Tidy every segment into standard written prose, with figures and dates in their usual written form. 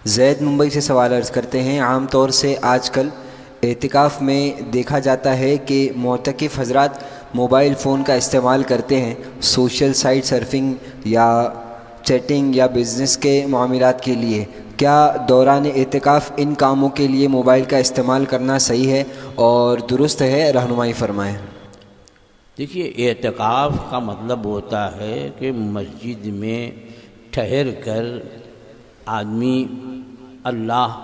زید ممبئی سے سوال عرض کرتے ہیں، عام طور سے آج کل اعتکاف میں دیکھا جاتا ہے کہ معتکف حضرات موبائل فون کا استعمال کرتے ہیں سوشل سائٹ سرفنگ یا چیٹنگ یا بزنس کے معاملات کے لیے۔ کیا دوران اعتکاف ان کاموں کے لیے موبائل کا استعمال کرنا صحیح ہے اور درست ہے؟ رہنمائی فرمائیں۔ دیکھیے، اعتکاف کا مطلب ہوتا ہے کہ مسجد میں ٹھہر کر آدمی اللہ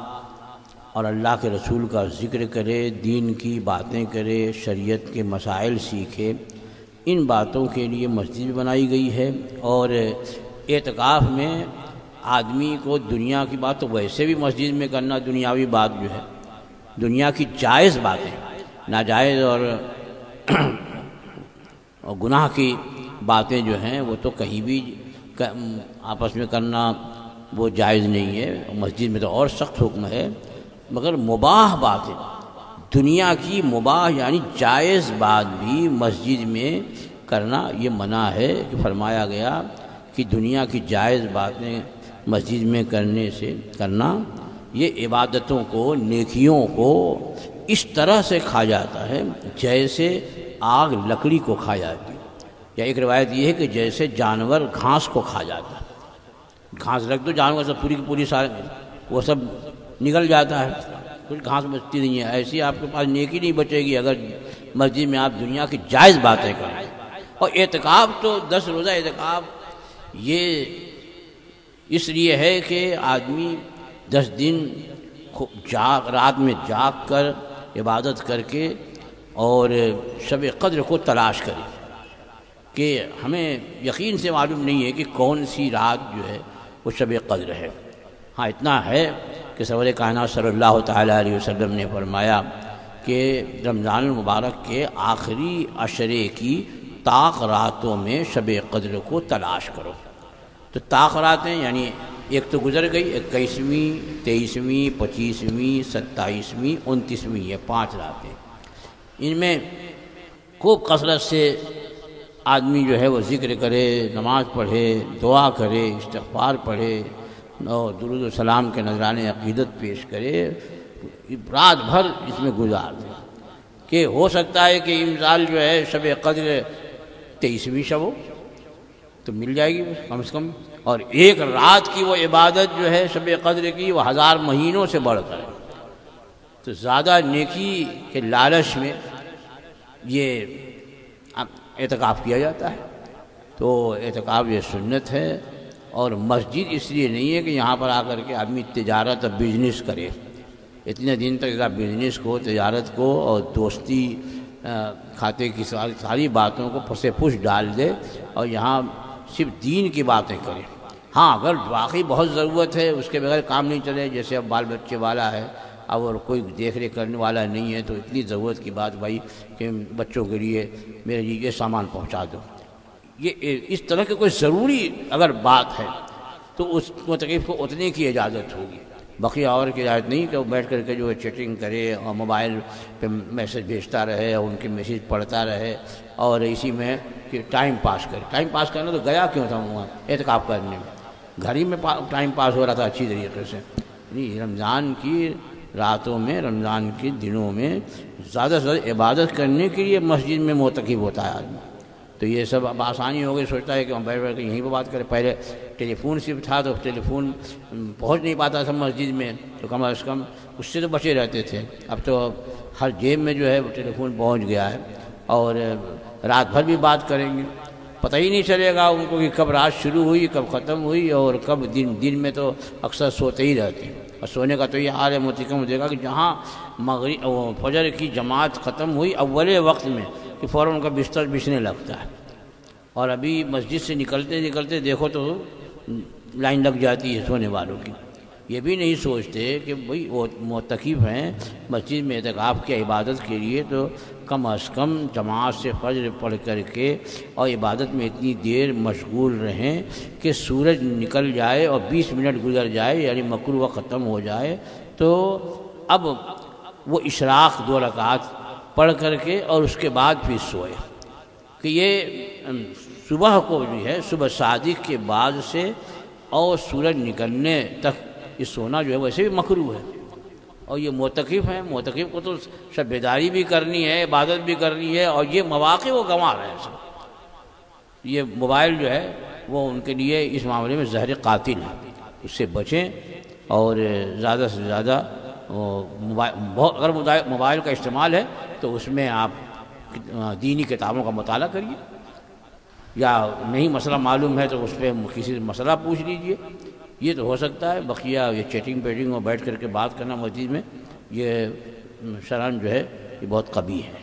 اور اللہ کے رسول کا ذکر کرے، دین کی باتیں کرے، شریعت کے مسائل سیکھے۔ ان باتوں کے لیے مسجد بنائی گئی ہے، اور اعتکاف میں آدمی کو دنیا کی بات تو ویسے بھی مسجد میں کرنا، دنیاوی بات جو ہے، دنیا کی جائز باتیں، ناجائز اور گناہ کی باتیں جو ہیں وہ تو کہیں بھی آپس میں کرنا وہ جائز نہیں ہے، مسجد میں تو اور سخت حکم ہے۔ مگر مباح باتیں، دنیا کی مباح یعنی جائز بات بھی مسجد میں کرنا یہ منع ہے، کہ فرمایا گیا کہ دنیا کی جائز باتیں مسجد میں کرنا یہ عبادتوں کو، نیکیوں کو اس طرح سے کھا جاتا ہے جیسے آگ لکڑی کو کھا جاتی ہے، یا ایک روایت یہ ہے کہ جیسے جانور گھاس کو کھا جاتا ہے۔ گھاس رکھ دو، جانور سب پوری کی پوری سارے وہ سب نگل جاتا ہے، کچھ گھاس بچتی نہیں ہے۔ ایسی آپ کے پاس نیکی نہیں بچے گی اگر مسجد میں آپ دنیا کی جائز باتیں کریں۔ اور اعتکاف تو 10 روزہ اعتکاف یہ اس لیے ہے کہ آدمی 10 دن رات میں جاگ کر عبادت کر کے اور شب قدر کو تلاش کرے، کہ ہمیں یقین سے معلوم نہیں ہے کہ کون سی رات جو ہے وہ شب قدر ہے۔ ہاں اتنا ہے کہ سرور کائنات صلی اللہ تعالیٰ علیہ وسلم نے فرمایا کہ رمضان المبارک کے آخری عشرے کی طاق راتوں میں شب قدر کو تلاش کرو۔ تو طاق راتیں یعنی ایک تو گزر گئی، 21ویں، 23ویں، 25ویں، 27ویں، 29ویں، یہ 5 راتیں۔ ان میں خوب کثرت سے آدمی جو ہے وہ ذکر کرے، نماز پڑھے، دعا کرے، استغفار پڑھے اور درود و سلام کے نذرانے عقیدت پیش کرے، رات بھر اس میں گزار دے۔ کہ ہو سکتا ہے کہ امسال جو ہے شب قدر 23ویں شب ہو تو مل جائے گی کم سے کم، اور ایک رات کی وہ عبادت جو ہے شب قدر کی وہ 1000 مہینوں سے بڑھ کر ہے۔ تو زیادہ نیکی کے لالچ میں یہ اعتکاف کیا جاتا ہے۔ تو اعتکاف یہ سنت ہے، اور مسجد اس لیے نہیں ہے کہ یہاں پر آ کر کے آدمی تجارت اور بزنس کرے۔ اتنے دن تک بزنس کو، تجارت کو اور دوستی کھاتے کی ساری باتوں کو پس پش ڈال دے اور یہاں صرف دین کی باتیں کرے۔ ہاں اگر واقعی بہت ضرورت ہے، اس کے بغیر کام نہیں چلے، جیسے اب بال بچے والا ہے اور کوئی دیکھ ریکھ کرنے والا نہیں ہے، تو اتنی ضرورت کی بات بھائی کہ بچوں کے لیے میرے لیے یہ سامان پہنچا دو، یہ اس طرح کی کوئی ضروری اگر بات ہے تو اس معتکف کو اتنے کی اجازت ہوگی، بقیہ اور کی اجازت نہیں کہ وہ بیٹھ کر کے جو ہے چیٹنگ کرے اور موبائل پہ میسج بھیجتا رہے اور ان کے میسج پڑھتا رہے اور اسی میں کہ ٹائم پاس کرے۔ ٹائم پاس کرنا تو گیا کیوں تھا وہاں اعتکاف کرنے میں؟ گھر ہی میں ٹائم پاس ہو رہا تھا اچھی طریقے سے۔ نہیں، رمضان کی راتوں میں، رمضان کے دنوں میں زیادہ سے زیادہ عبادت کرنے کے لیے مسجد میں معتکف ہوتا ہے آدمی۔ تو یہ سب اب آسانی ہو گئی، سوچتا ہے کہ ہم بیٹھ بیٹھ کے یہیں پہ بات کریں۔ پہلے ٹیلی فون صرف تھا تو ٹیلی فون پہنچ نہیں پاتا تھا مسجد میں، تو کم از کم اس سے تو بچے رہتے تھے۔ اب تو ہر جیب میں جو ہے وہ ٹیلی فون پہنچ گیا ہے، اور رات بھر بھی بات کریں گے، پتہ ہی نہیں چلے گا ان کو کہ کب رات شروع ہوئی، کب ختم ہوئی، اور کب دن میں تو اکثر سوتے ہی رہتے ہیں۔ اور سونے کا تو یہ حال ہے معتکف ہو جائے گا کہ جہاں فجر کی جماعت ختم ہوئی اول وقت میں کہ فوراً ان کا بستر بچھنے لگتا ہے، اور ابھی مسجد سے نکلتے دیکھو تو لائن لگ جاتی ہے سونے والوں کی۔ یہ بھی نہیں سوچتے کہ بھئی وہ معتکف ہیں مسجد میں اعتکاف کی عبادت کے لیے، تو کم از کم جماعت سے فجر پڑھ کر کے اور عبادت میں اتنی دیر مشغول رہیں کہ سورج نکل جائے اور 20 منٹ گزر جائے، یعنی مغرب ختم ہو جائے، تو اب وہ اشراق 2 رکعات پڑھ کر کے اور اس کے بعد پھر سوئے۔ کہ یہ صبح کو جو ہے، صبح صادق کے بعد سے اور سورج نکلنے تک یہ سونا جو ہے ویسے بھی مکروہ ہے، اور یہ معتکف ہیں، معتکف کو تو شب بیداری بھی کرنی ہے، عبادت بھی کرنی ہے، اور یہ مواقع وہ گنوا رہے ہیں سب۔ یہ موبائل جو ہے وہ ان کے لیے اس معاملے میں زہر قاتل ہے، اس سے بچیں، اور زیادہ سے زیادہ اگر موبائل کا استعمال ہے تو اس میں آپ دینی کتابوں کا مطالعہ کریے، یا نہیں مسئلہ معلوم ہے تو اس پہ کسی سے مسئلہ پوچھ لیجئے، یہ تو ہو سکتا ہے۔ بقیہ یہ چیٹنگ پیٹنگ اور بیٹھ کر کے بات کرنا مسجد میں، یہ شرعاً جو ہے یہ بہت قبیح ہے۔